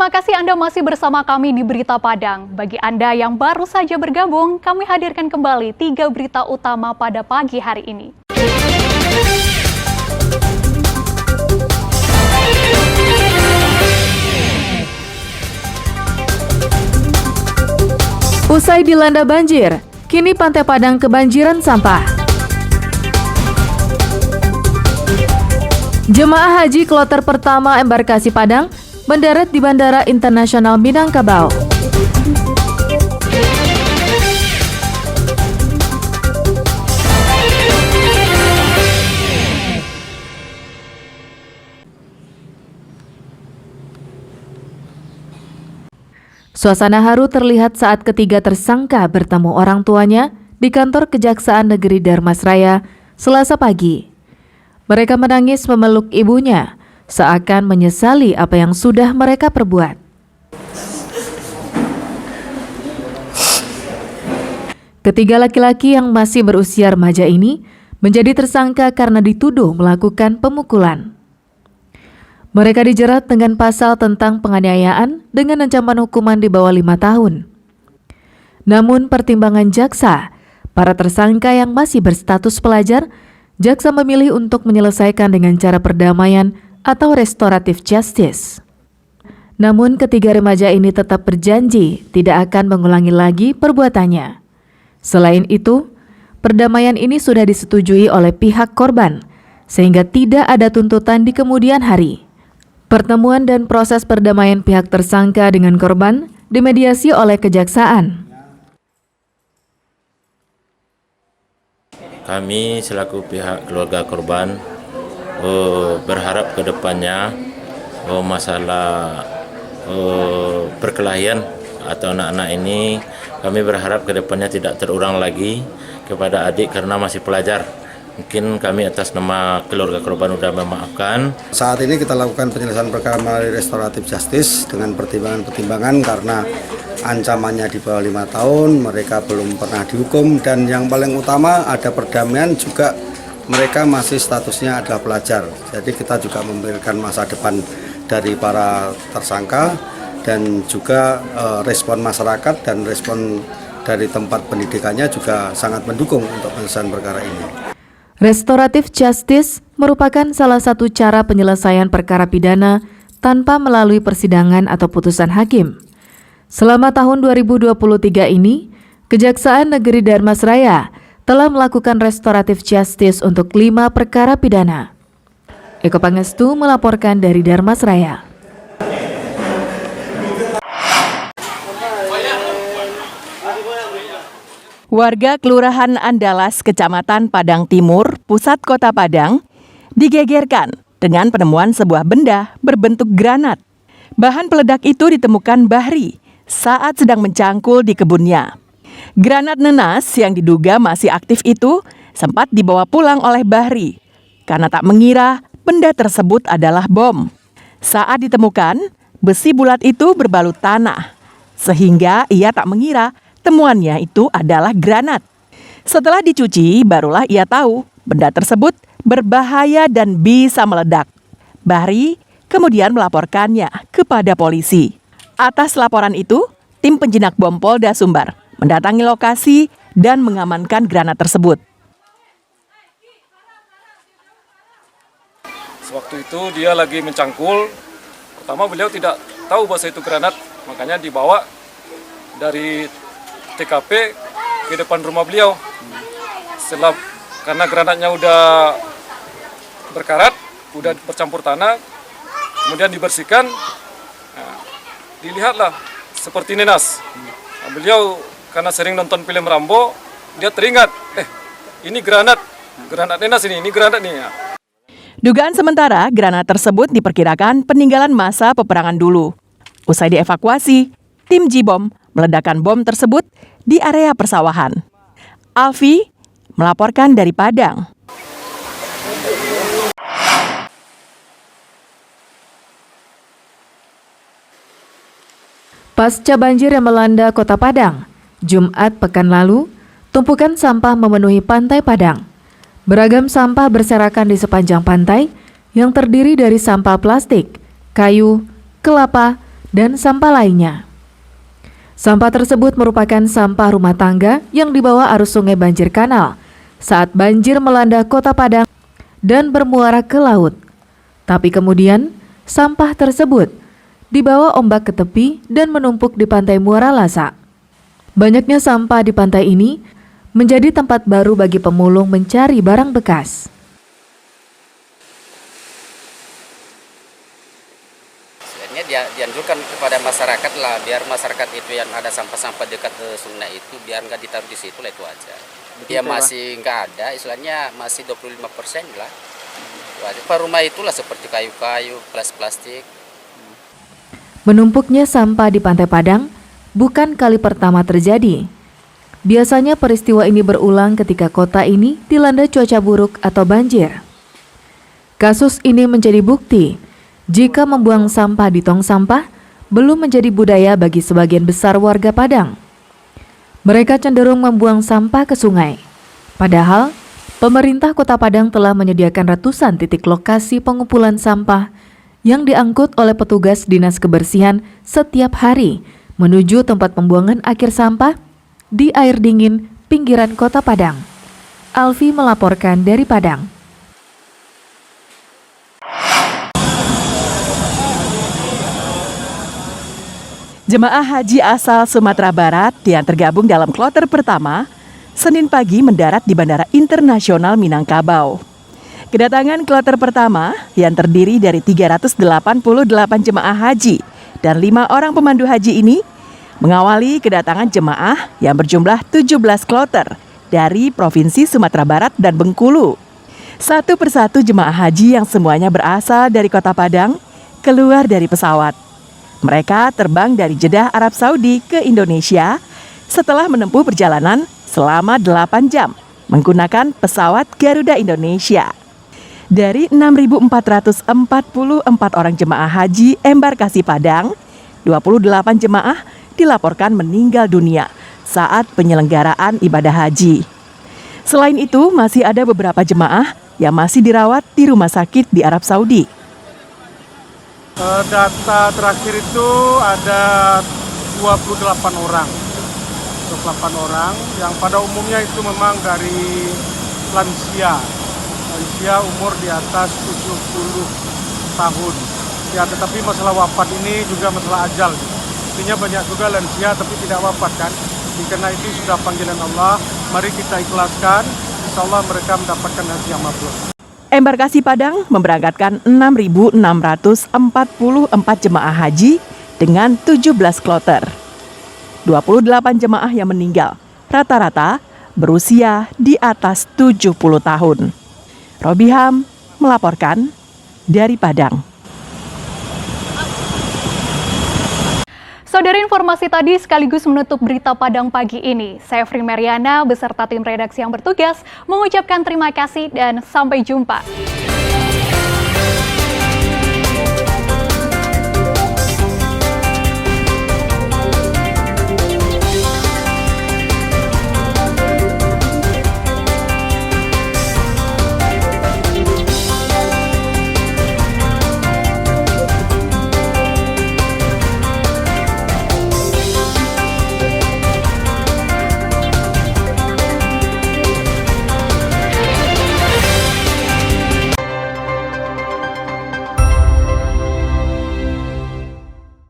Terima kasih Anda masih bersama kami di Berita Padang. Bagi Anda yang baru saja bergabung, kami hadirkan kembali 3 berita utama pada pagi hari ini. Usai dilanda banjir, kini Pantai Padang kebanjiran sampah. Jemaah haji kloter pertama embarkasi Padang mendarat di Bandara Internasional Minangkabau. Suasana haru terlihat saat ketiga tersangka bertemu orang tuanya di kantor Kejaksaan Negeri Darmasraya Selasa pagi. Mereka menangis memeluk ibunya, seakan menyesali apa yang sudah mereka perbuat. Ketiga laki-laki yang masih berusia remaja ini menjadi tersangka karena dituduh melakukan pemukulan. Mereka dijerat dengan pasal tentang penganiayaan dengan ancaman hukuman di bawah 5 tahun. Namun pertimbangan jaksa, para tersangka yang masih berstatus pelajar, jaksa memilih untuk menyelesaikan dengan cara perdamaian atau restoratif justice. Namun ketiga remaja ini tetap berjanji tidak akan mengulangi lagi perbuatannya. Selain itu, perdamaian ini sudah disetujui oleh pihak korban, sehingga tidak ada tuntutan di kemudian hari. Pertemuan dan proses perdamaian pihak tersangka dengan korban dimediasi oleh kejaksaan. Kami selaku pihak keluarga korban berharap ke depannya masalah perkelahian atau anak-anak ini, kami berharap ke depannya tidak terulang lagi kepada adik karena masih pelajar. Mungkin kami atas nama keluarga korban sudah memaafkan. Saat ini kita lakukan penyelesaian perkara melalui restoratif justice dengan pertimbangan-pertimbangan karena ancamannya di bawah 5 tahun, mereka belum pernah dihukum, dan yang paling utama ada perdamaian juga. Mereka masih statusnya adalah pelajar, jadi kita juga memberikan masa depan dari para tersangka dan juga respon masyarakat dan respon dari tempat pendidikannya juga sangat mendukung untuk penyelesaian perkara ini. Restoratif justice merupakan salah satu cara penyelesaian perkara pidana tanpa melalui persidangan atau putusan hakim. Selama tahun 2023 ini, Kejaksaan Negeri Darmasraya telah melakukan restoratif justice untuk 5 perkara pidana. Eko Pangestu melaporkan dari Darmasraya. Warga Kelurahan Andalas, Kecamatan Padang Timur, Pusat Kota Padang, digegerkan dengan penemuan sebuah benda berbentuk granat. Bahan peledak itu ditemukan Bahri saat sedang mencangkul di kebunnya. Granat nenas yang diduga masih aktif itu sempat dibawa pulang oleh Bahri karena tak mengira benda tersebut adalah bom. Saat ditemukan, besi bulat itu berbalut tanah, sehingga ia tak mengira temuannya itu adalah granat. Setelah dicuci, barulah ia tahu benda tersebut berbahaya dan bisa meledak. Bahri kemudian melaporkannya kepada polisi. Atas laporan itu, tim penjinak bom Polda Sumbar mendatangi lokasi dan mengamankan granat tersebut. Sewaktu itu dia lagi mencangkul. Pertama beliau tidak tahu bahwa itu granat, makanya dibawa dari TKP ke depan rumah beliau. Setelah karena granatnya udah berkarat, udah bercampur tanah, kemudian dibersihkan, nah, dilihatlah seperti nenas. Nah, beliau karena sering nonton film Rambo, dia teringat, ini granat nenas ini granat nih. Dugaan sementara, granat tersebut diperkirakan peninggalan masa peperangan dulu. Usai dievakuasi, tim J-Bom meledakkan bom tersebut di area persawahan. Alfi melaporkan dari Padang. Pasca banjir yang melanda Kota Padang, Jumat pekan lalu, tumpukan sampah memenuhi Pantai Padang. Beragam sampah berserakan di sepanjang pantai yang terdiri dari sampah plastik, kayu, kelapa, dan sampah lainnya. Sampah tersebut merupakan sampah rumah tangga yang dibawa arus sungai banjir kanal saat banjir melanda Kota Padang dan bermuara ke laut. Tapi kemudian sampah tersebut dibawa ombak ke tepi dan menumpuk di pantai Muara Lasa. Banyaknya sampah di pantai ini menjadi tempat baru bagi pemulung mencari barang bekas. Sebenarnya dianjurkan kepada masyarakat lah, biar masyarakat itu yang ada sampah-sampah dekat sungai itu biar nggak ditaruh di situ lah, itu aja. Dia masih nggak ada, istilahnya masih 25% lah. Rumah itulah seperti kayu-kayu, plastik. Menumpuknya sampah di Pantai Padang bukan kali pertama terjadi. Biasanya peristiwa ini berulang ketika kota ini dilanda cuaca buruk atau banjir. Kasus ini menjadi bukti jika membuang sampah di tong sampah belum menjadi budaya bagi sebagian besar warga Padang. Mereka cenderung membuang sampah ke sungai. Padahal, pemerintah Kota Padang telah menyediakan ratusan titik lokasi pengumpulan sampah yang diangkut oleh petugas Dinas Kebersihan setiap hari menuju tempat pembuangan akhir sampah di air dingin pinggiran Kota Padang. Alfi melaporkan dari Padang. Jemaah haji asal Sumatera Barat yang tergabung dalam kloter pertama, Senin pagi mendarat di Bandara Internasional Minangkabau. Kedatangan kloter pertama yang terdiri dari 388 jemaah haji dan 5 orang pemandu haji ini mengawali kedatangan jemaah yang berjumlah 17 kloter dari Provinsi Sumatera Barat dan Bengkulu. Satu persatu jemaah haji yang semuanya berasal dari Kota Padang keluar dari pesawat. Mereka terbang dari Jeddah, Arab Saudi ke Indonesia setelah menempuh perjalanan selama 8 jam menggunakan pesawat Garuda Indonesia. Dari 6.444 orang jemaah haji embarkasi Padang, 28 jemaah dilaporkan meninggal dunia saat penyelenggaraan ibadah haji. Selain itu, masih ada beberapa jemaah yang masih dirawat di rumah sakit di Arab Saudi. Data terakhir itu ada 28 orang. 28 orang yang pada umumnya itu memang dari lansia umur di atas 70 tahun. Ya, tetapi masalah wafat ini juga masalah ajal. Artinya banyak juga lansia tapi tidak wafat kan. Karena itu sudah panggilan Allah, mari kita ikhlaskan, insya Allah mereka mendapatkan haji yang mabrur. Embarkasi Padang memberangkatkan 6.644 jemaah haji dengan 17 kloter. 28 jemaah yang meninggal, rata-rata berusia di atas 70 tahun. Robiham melaporkan dari Padang. Saudara, informasi tadi sekaligus menutup berita Padang pagi ini. Saya Fri Mariana beserta tim redaksi yang bertugas mengucapkan terima kasih dan sampai jumpa.